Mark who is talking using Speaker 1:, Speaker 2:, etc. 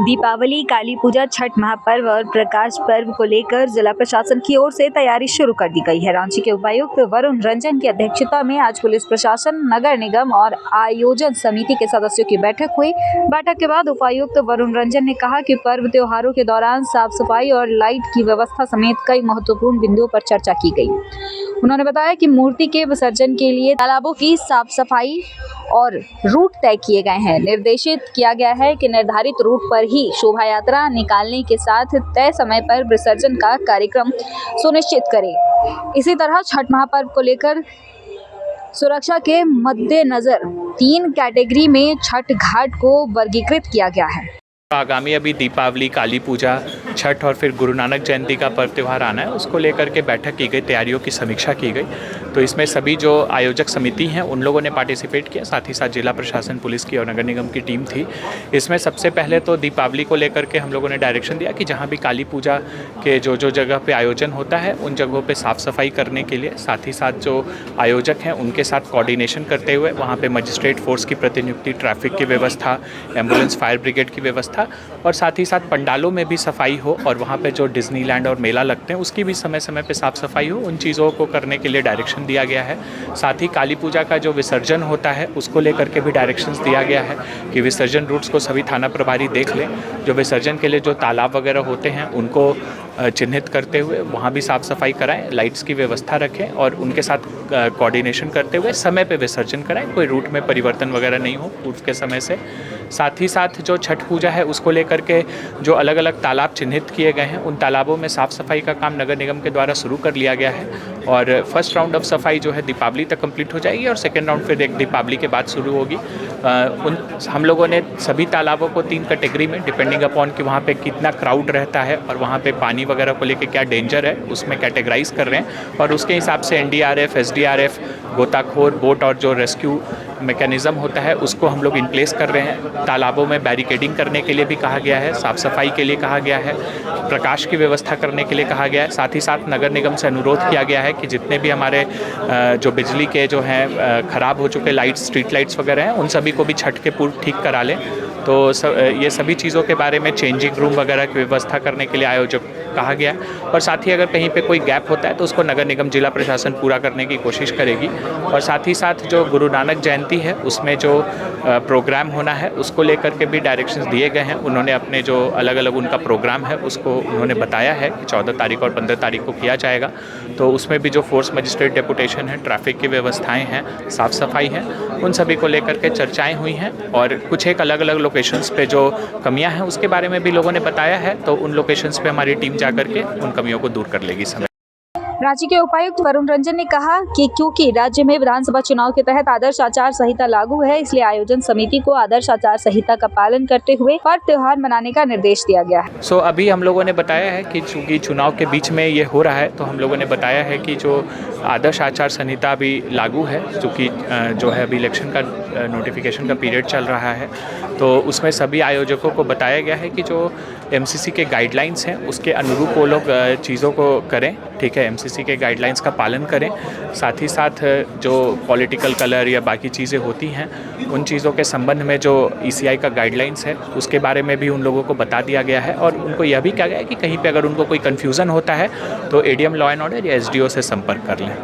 Speaker 1: दीपावली, काली पूजा, छठ महापर्व और प्रकाश पर्व को लेकर जिला प्रशासन की ओर से तैयारी शुरू कर दी गई है। रांची के उपायुक्त वरुण रंजन की अध्यक्षता में आज पुलिस प्रशासन, नगर निगम और आयोजन समिति के सदस्यों की बैठक हुई। बैठक के बाद उपायुक्त वरुण रंजन ने कहा कि पर्व त्योहारों के दौरान साफ सफाई और लाइट की व्यवस्था समेत कई महत्वपूर्ण बिंदुओं पर चर्चा की गई। उन्होंने बताया कि मूर्ति के विसर्जन के लिए तालाबों की साफ सफाई और रूट तय किए गए हैं। निर्देशित किया गया है कि निर्धारित रूट पर ही शोभा यात्रा निकालने के साथ तय समय पर विसर्जन का कार्यक्रम सुनिश्चित करें। इसी तरह छठ महापर्व को लेकर सुरक्षा के मद्देनजर 3 कैटेगरी में छठ घाट को वर्गीकृत किया गया है।
Speaker 2: आगामी अभी दीपावली, काली पूजा, छठ और फिर गुरु नानक जयंती का पर्व त्यौहार आना है, उसको लेकर के बैठक की गई, तैयारियों की समीक्षा की गई। तो इसमें सभी जो आयोजक समिति हैं उन लोगों ने पार्टिसिपेट किया, साथ ही साथ जिला प्रशासन, पुलिस की और नगर निगम की टीम थी। इसमें सबसे पहले तो दीपावली को लेकर के हम लोगों ने डायरेक्शन दिया कि जहाँ भी काली पूजा के जो जगह पे आयोजन होता है उन जगहों पे साफ़ सफाई करने के लिए, साथ ही साथ जो आयोजक हैं उनके साथ कोऑर्डिनेशन करते हुए वहाँ पे मजिस्ट्रेट फोर्स की प्रतिनियुक्ति, ट्रैफिक की व्यवस्था, एम्बुलेंस, फायर ब्रिगेड की व्यवस्था और साथ ही साथ पंडालों में भी सफाई हो और वहाँ पे जो डिज्नीलैंड और मेला लगते हैं उसकी भी समय समय पे साफ़ सफाई हो, उन चीज़ों को करने के लिए डायरेक्शन दिया गया है। साथ ही काली पूजा का जो विसर्जन होता है उसको लेकर के भी डायरेक्शंस दिया गया है कि विसर्जन रूट्स को सभी थाना प्रभारी देख लें। जो विसर्जन के लिए जो तालाब वगैरह होते हैं उनको चिन्हित करते हुए वहाँ भी साफ़ सफाई कराएं, लाइट्स की व्यवस्था रखें और उनके साथ कोऑर्डिनेशन करते हुए समय पे विसर्जन कराएं, कोई रूट में परिवर्तन वगैरह नहीं हो पूर्व के समय से। साथ ही साथ जो छठ पूजा है उसको लेकर के जो अलग अलग तालाब चिन्हित किए गए हैं उन तालाबों में साफ़ सफाई का काम नगर निगम के द्वारा शुरू कर लिया गया है और फर्स्ट राउंड ऑफ सफाई जो है दीपावली तक कंप्लीट हो जाएगी और सेकेंड राउंड फिर एक दीपावली के बाद शुरू होगी। हम लोगों ने सभी तालाबों को 3 कैटेगरी में डिपेंडिंग अपॉन कि वहाँ पे कितना क्राउड रहता है और वहाँ पे पानी वगैरह को लेके क्या डेंजर है उसमें कैटेगराइज कर रहे हैं और उसके हिसाब से NDRF, SDRF, गोताखोर, बोट और जो रेस्क्यू मैकेनिज़्म होता है उसको हम लोग इन प्लेस कर रहे हैं। तालाबों में बैरिकेडिंग करने के लिए भी कहा गया है, साफ़ सफाई के लिए कहा गया है, प्रकाश की व्यवस्था करने के लिए कहा गया है। साथ ही साथ नगर निगम से अनुरोध किया गया है कि जितने भी हमारे जो बिजली के जो हैं ख़राब हो चुके लाइट्स, स्ट्रीट लाइट्स वगैरह हैं उन सभी को भी छठ के पूर्व ठीक करा लें। तो ये सभी चीज़ों के बारे में चेंजिंग रूम वगैरह की व्यवस्था करने के लिए आयोजक कहा गया है और साथ ही अगर कहीं पे कोई गैप होता है तो उसको नगर निगम, जिला प्रशासन पूरा करने की कोशिश करेगी। और साथ ही साथ जो गुरु नानक जयंती है उसमें जो प्रोग्राम होना है उसको लेकर के भी डायरेक्शंस दिए गए हैं। उन्होंने अपने जो अलग अलग उनका प्रोग्राम है उसको उन्होंने बताया है कि 14 तारीख और 15 तारीख को किया जाएगा। तो उसमें भी जो फोर्स मजिस्ट्रेट डेपुटेशन है, ट्रैफिक की व्यवस्थाएँ हैं, साफ़ सफाई है, उन सभी को लेकर के चर्चाएँ हुई हैं और कुछ एक अलग अलग लोकेशंस पे जो कमियां हैं उसके बारे में भी लोगों ने बताया है। तो उन लोकेशंस पे हमारी टीम जा करके उन कमियों को दूर कर लेगी समय।
Speaker 1: रांची के उपायुक्त वरुण रंजन ने कहा कि क्योंकि राज्य में विधानसभा चुनाव के तहत आदर्श आचार संहिता लागू है, इसलिए आयोजन समिति को आदर्श आचार संहिता का पालन करते हुए पर्व त्योहार मनाने का निर्देश दिया गया है।
Speaker 2: अभी हम लोगों ने बताया है कि चूंकि चुनाव के बीच में ये हो रहा है तो हम लोगों ने बताया है कि जो आदर्श आचार संहिता अभी लागू है, चूँकि जो है अभी इलेक्शन का नोटिफिकेशन का पीरियड चल रहा है, तो उसमें सभी आयोजकों को बताया गया है कि जो MCC के गाइडलाइंस हैं उसके अनुरूप वो लोग चीज़ों को करें। ठीक है, MCC के गाइडलाइंस का पालन करें। साथ ही साथ जो पॉलिटिकल कलर या बाकी चीज़ें होती हैं उन चीज़ों के संबंध में जो ECI का गाइडलाइंस है उसके बारे में भी उन लोगों को बता दिया गया है और उनको यह भी कहा गया है कि कहीं पे अगर उनको कोई कन्फ्यूज़न होता है तो ADM लॉ एंड ऑर्डर या SDO से संपर्क कर लें।